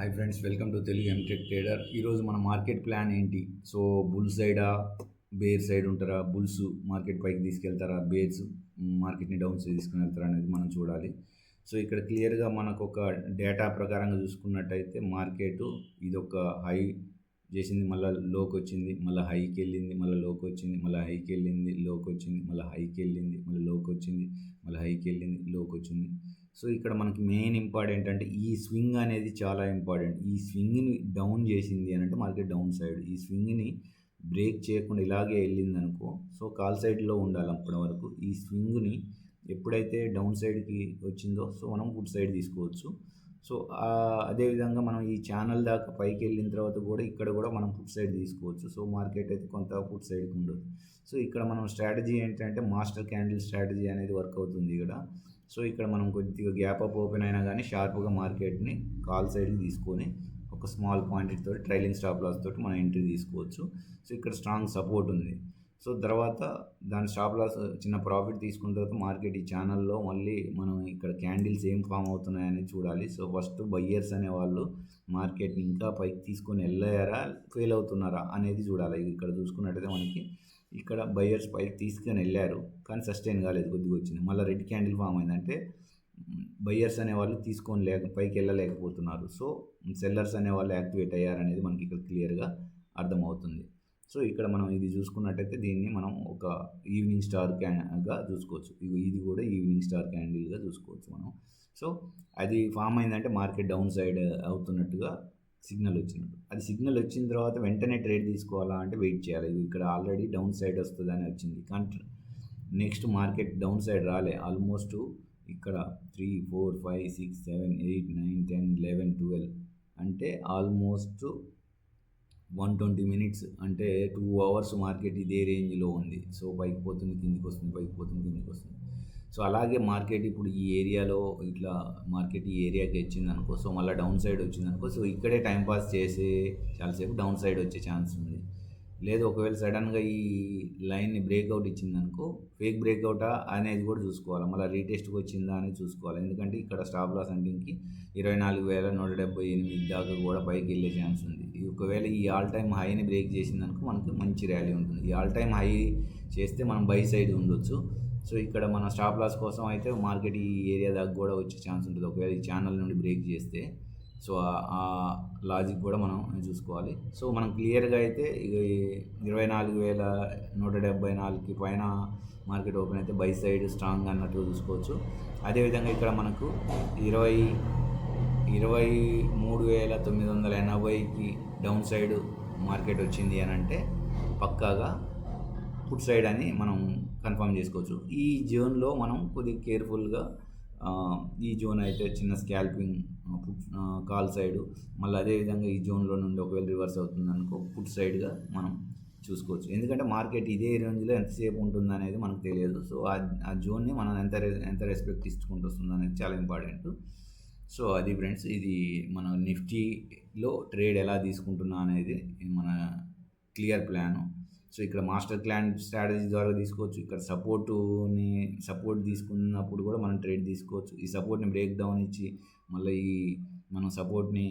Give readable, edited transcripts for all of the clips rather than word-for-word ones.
Hi friends, welcome to Telugu MTech trader. ఈరోజు మన market plan ఏంటి? సో బుల్ సైడా, బేర్ సైడ్ ఉంటారా? బుల్స్ మార్కెట్ పైకి తీసుకెళ్తారా, బేర్స్ మార్కెట్ని డౌన్ సైడ్ తీసుకుని వెళ్తారా అనేది మనం చూడాలి. సో ఇక్కడ క్లియర్గా మనకు ఒక డేటా ప్రకారంగా చూసుకున్నట్టయితే మార్కెట్ ఇది ఒక హై చేసింది, మళ్ళీ లోకి వచ్చింది, మళ్ళీ హైకి వెళ్ళింది, మళ్ళీ లోకి వచ్చింది, మళ్ళీ హైకి వెళ్ళింది, లోకి వచ్చింది, మళ్ళీ హైకి వెళ్ళింది, మళ్ళీ లోకి వచ్చింది, మళ్ళీ హైకి వెళ్ళింది, లోకి వచ్చింది. సో ఇక్కడ మనకి మెయిన్ ఇంపార్టెంట్ అంటే ఈ స్వింగ్ అనేది చాలా ఇంపార్టెంట్. ఈ స్వింగ్ని డౌన్ చేసింది అని అంటే మార్కెట్ డౌన్ సైడ్, ఈ స్వింగ్ని బ్రేక్ చేయకుండా ఇలాగే వెళ్ళింది అనుకో, సో కాల్ సైడ్లో ఉండాలి అప్పటి వరకు. ఈ స్వింగ్ని ఎప్పుడైతే డౌన్ సైడ్కి వచ్చిందో సో మనం ఫుడ్ సైడ్ తీసుకోవచ్చు. సో అదేవిధంగా మనం ఈ ఛానల్ దాకా పైకి వెళ్ళిన తర్వాత కూడా ఇక్కడ కూడా మనం ఫుడ్ సైడ్ తీసుకోవచ్చు. సో మార్కెట్ అయితే కొంత ఫుడ్ సైడ్కి ఉండదు. సో ఇక్కడ మనం స్ట్రాటజీ ఏంటంటే మాస్టర్ క్యాండిల్ స్ట్రాటజీ అనేది వర్క్ అవుతుంది ఇక్కడ. సో ఇక్కడ మనం కొద్దిగా గ్యాప్ అప్ ఓపెన్ అయినా కానీ షార్ప్గా మార్కెట్ని కాల్ సైడ్కి తీసుకొని ఒక స్మాల్ పాయింట్ తోటి ట్రైలింగ్ స్టాప్ లాస్ తోటి మనం ఎంట్రీ తీసుకోవచ్చు. సో ఇక్కడ స్ట్రాంగ్ సపోర్ట్ ఉంది. సో తర్వాత దాని స్టాప్ లాస్ చిన్న ప్రాఫిట్ తీసుకున్న తర్వాత మార్కెట్ ఈ ఛానల్లో మళ్ళీ మనం ఇక్కడ క్యాండిల్స్ ఏం ఫామ్ అవుతున్నాయని చూడాలి. సో ఫస్ట్ బయ్యర్స్ అనే వాళ్ళు మార్కెట్ని ఇంకా పైకి తీసుకొని వెళ్ళారా, ఫెయిల్ అవుతున్నారా అనేది చూడాలి. ఇక్కడ చూసుకున్నట్టయితే మనకి ఇక్కడ బయ్యర్స్ పైకి తీసుకొని వెళ్ళారు కానీ సస్టైన్ కాలేదు, కొద్దిగా వచ్చింది. మళ్ళీ రెడ్ క్యాండిల్ ఫామ్ అయిందంటే బయ్యర్స్ అనేవాళ్ళు తీసుకొని పైకి వెళ్ళలేకపోతున్నారు. సో సెల్లర్స్ అనేవాళ్ళు యాక్టివేట్ అయ్యారనేది మనకి ఇక్కడ క్లియర్గా అర్థమవుతుంది. సో ఇక్కడ మనం ఇది చూసుకున్నట్టయితే దీన్ని మనం ఒక ఈవినింగ్ స్టార్ గా చూసుకోవచ్చు. ఇది కూడా ఈవినింగ్ స్టార్ క్యాండిల్గా చూసుకోవచ్చు మనం. సో అది ఫామ్ అయిందంటే మార్కెట్ డౌన్ సైడ్ అవుతున్నట్టుగా సిగ్నల్ వచ్చినట్టు. అది సిగ్నల్ వచ్చిన తర్వాత వెంటనే ట్రేడ్ తీసుకోవాలా అంటే వెయిట్ చేయాలి. ఇక్కడ ఆల్రెడీ డౌన్ సైడ్ వస్తుందని వచ్చింది కానీ నెక్స్ట్ మార్కెట్ డౌన్ సైడ్ రాలే. ఆల్మోస్ట్ ఇక్కడ 3, 4, 5, 6, 7, 8, 9, 10, 11, 12 అంటే ఆల్మోస్ట్ 120 మినిట్స్ అంటే 2 అవర్స్ మార్కెట్ ఇదే రేంజ్లో ఉంది. సో పైకి పోతుంది, కిందికి వస్తుంది, పైకి పోతుంది, కిందికి వస్తుంది. సో అలాగే మార్కెట్ ఇప్పుడు ఈ ఏరియాలో ఇట్లా మార్కెట్ ఈ ఏరియాకి వచ్చింది అనుకో, సో మళ్ళీ డౌన్ సైడ్ వచ్చింది అనుకో, సో ఇక్కడే టైంపాస్ చేసి చాలాసేపు డౌన్ సైడ్ వచ్చే ఛాన్స్ ఉంది. లేదు ఒకవేళ సడన్గా ఈ లైన్ని బ్రేక్అవుట్ ఇచ్చింది అనుకో, ఫేక్ బ్రేక్అవుటా అనేది కూడా చూసుకోవాలి, మళ్ళీ రీటెస్ట్కి వచ్చిందా అనేది చూసుకోవాలి. ఎందుకంటే ఇక్కడ స్టాప్ లాస్ అంటే 24,178 దాకా కూడా పైకి వెళ్ళే ఛాన్స్ ఉంది. ఒకవేళ ఈ ఆల్ టైమ్ హైని బ్రేక్ చేసింది అనుకో మనకి మంచి ర్యాలీ ఉంటుంది. ఈ ఆల్ టైమ్ హై చేస్తే మనం బై సైడ్ ఉండొచ్చు. సో ఇక్కడ మన స్టాప్ లాస్ కోసం అయితే మార్కెట్ ఈ ఏరియా దాకా కూడా వచ్చే ఛాన్స్ ఉంటుంది ఒకవేళ ఈ ఛానల్ నుండి బ్రేక్ చేస్తే. సో ఆ లాజిక్ కూడా మనం చూసుకోవాలి. సో మనం క్లియర్గా అయితే 24,174కి పైన మార్కెట్ ఓపెన్ అయితే బై సైడ్ స్ట్రాంగ్ అన్నట్టు చూసుకోవచ్చు. అదేవిధంగా ఇక్కడ మనకు 23,980కి డౌన్ సైడ్ మార్కెట్ వచ్చింది అని అంటే పక్కాగా ఫుడ్ సైడ్ అని మనం కన్ఫర్మ్ చేసుకోవచ్చు. ఈ జోన్లో మనం కొద్దిగా కేర్ఫుల్గా ఈ జోన్ అయితే చిన్న స్కాల్పింగ్ కాల్ సైడ్, మళ్ళీ అదేవిధంగా ఈ జోన్లో నుండి ఒకవేళ రివర్స్ అవుతుంది అనుకో ఫుడ్ సైడ్గా మనం చూసుకోవచ్చు. ఎందుకంటే మార్కెట్ ఇదే రేంజ్లో ఎంతసేపు ఉంటుంది అనేది మనకు తెలియదు. సో ఆ జోన్ని మనం ఎంత రెస్పెక్ట్ ఇచ్చుకుంటూ వస్తుంది అనేది చాలా ఇంపార్టెంట్. సో అది ఫ్రెండ్స్, ఇది మన నిఫ్టీలో ట్రేడ్ ఎలా తీసుకుంటున్నా అనేది మన క్లియర్ ప్లాను. సో ఇక్కడ మాస్టర్ ప్లాన్ స్ట్రాటజీ ద్వారా తీసుకోవచ్చు. ఇక్కడ సపోర్ట్ తీసుకున్నప్పుడు కూడా మనం ట్రేడ్ తీసుకోవచ్చు. ఈ సపోర్ట్ని బ్రేక్ డౌన్ ఇచ్చి మళ్ళీ మనం సపోర్ట్ని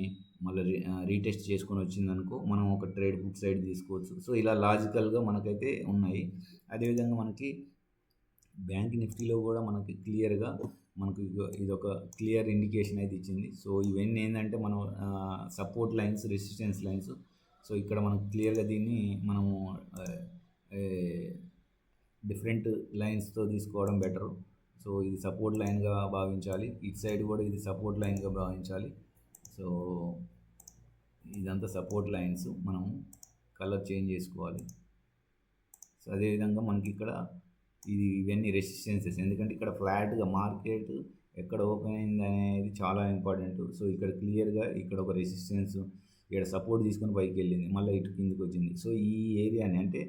మళ్ళీ రీటెస్ట్ చేసుకొని వచ్చిందనుకో మనం ఒక ట్రేడ్ ఫుడ్ సైడ్ తీసుకోవచ్చు. సో ఇలా లాజికల్గా మనకైతే ఉన్నాయి. అదేవిధంగా మనకి బ్యాంక్ నిఫ్టీలో కూడా మనకి క్లియర్గా మనకు ఇది ఒక క్లియర్ ఇండికేషన్ అయితే ఇచ్చింది. సో ఇవన్నీ ఏంటంటే మనం support lines, resistance lines. So ఇక్కడ మనకు క్లియర్గా దీన్ని మనము డిఫరెంట్ లైన్స్తో తీసుకోవడం బెటరు. సో ఇది సపోర్ట్ లైన్గా భావించాలి, ఇటు సైడ్ కూడా ఇది సపోర్ట్ లైన్గా భావించాలి. సో ఇదంతా సపోర్ట్ లైన్స్, మనం కలర్ చేంజ్ చేసుకోవాలి. సో అదేవిధంగా మనకి ఇక్కడ ఇవన్నీ రెసిస్టెన్సెస్, ఎందుకంటే ఇక్కడ ఫ్లాట్గా మార్కెట్ ఎక్కడ ఓపెన్ అయింది అనేది చాలా ఇంపార్టెంట్. సో ఇక్కడ క్లియర్గా ఇక్కడ ఒక రెసిస్టెన్స్, ఇక్కడ సపోర్ట్ తీసుకొని పైకి వెళ్ళింది, మళ్ళీ ఇటు కిందికి వచ్చింది. సో ఈ ఏరియాని అంటే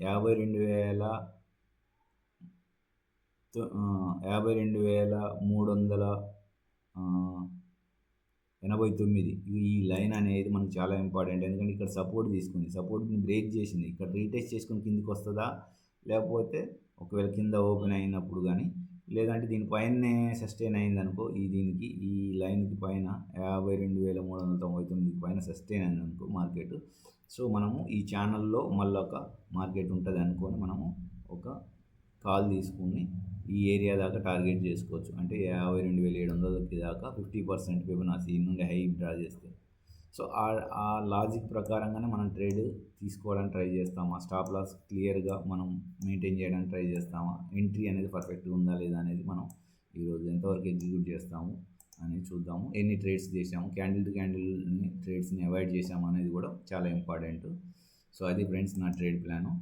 52,389 ఈ లైన్ అనేది మనకు చాలా ఇంపార్టెంట్. ఎందుకంటే ఇక్కడ సపోర్ట్ని బ్రేక్ చేసింది, ఇక్కడ రీటెస్ట్ చేసుకొని కిందికి వస్తుందా, లేకపోతే ఒకవేళ కింద ఓపెన్ అయినప్పుడు కానీ లేదంటే దీని పైనే సస్టైన్ అయిందనుకో, దీనికి ఈ లైన్కి పైన 52,399 పైన సస్టైన్ అయిందనుకో మార్కెట్, సో మనము ఈ ఛానల్లో మళ్ళీ ఒక మార్కెట్ ఉంటుంది అనుకొని మనము ఒక కాల్ తీసుకుని ఈ ఏరియా దాకా టార్గెట్ చేసుకోవచ్చు. అంటే 52,700 దాకా 50% ఫిబొనాసీ నుండి హై డ్రా చేస్తే. సో ఆ లాజిక్ ప్రకారంగానే మనం ట్రేడ్ తీసుకోవడానికి ట్రై చేస్తామా, స్టాప్ లాస్ క్లియర్గా మనం మెయింటైన్ చేయడానికి ట్రై చేస్తామా, ఎంట్రీ అనేది పర్ఫెక్ట్గా ఉందా లేదా అనేది మనం ఈరోజు ఎంతవరకు ఎగ్జిక్యూట్ చేస్తాము అని చూద్దాము. ఎన్ని ట్రేడ్స్ చేసాము, క్యాండిల్ టు క్యాండిల్ ట్రేడ్స్ని అవాయిడ్ చేసాము అనేది కూడా చాలా ఇంపార్టెంట్. సో అది ఫ్రెండ్స్ నా ట్రేడ్ ప్లాను.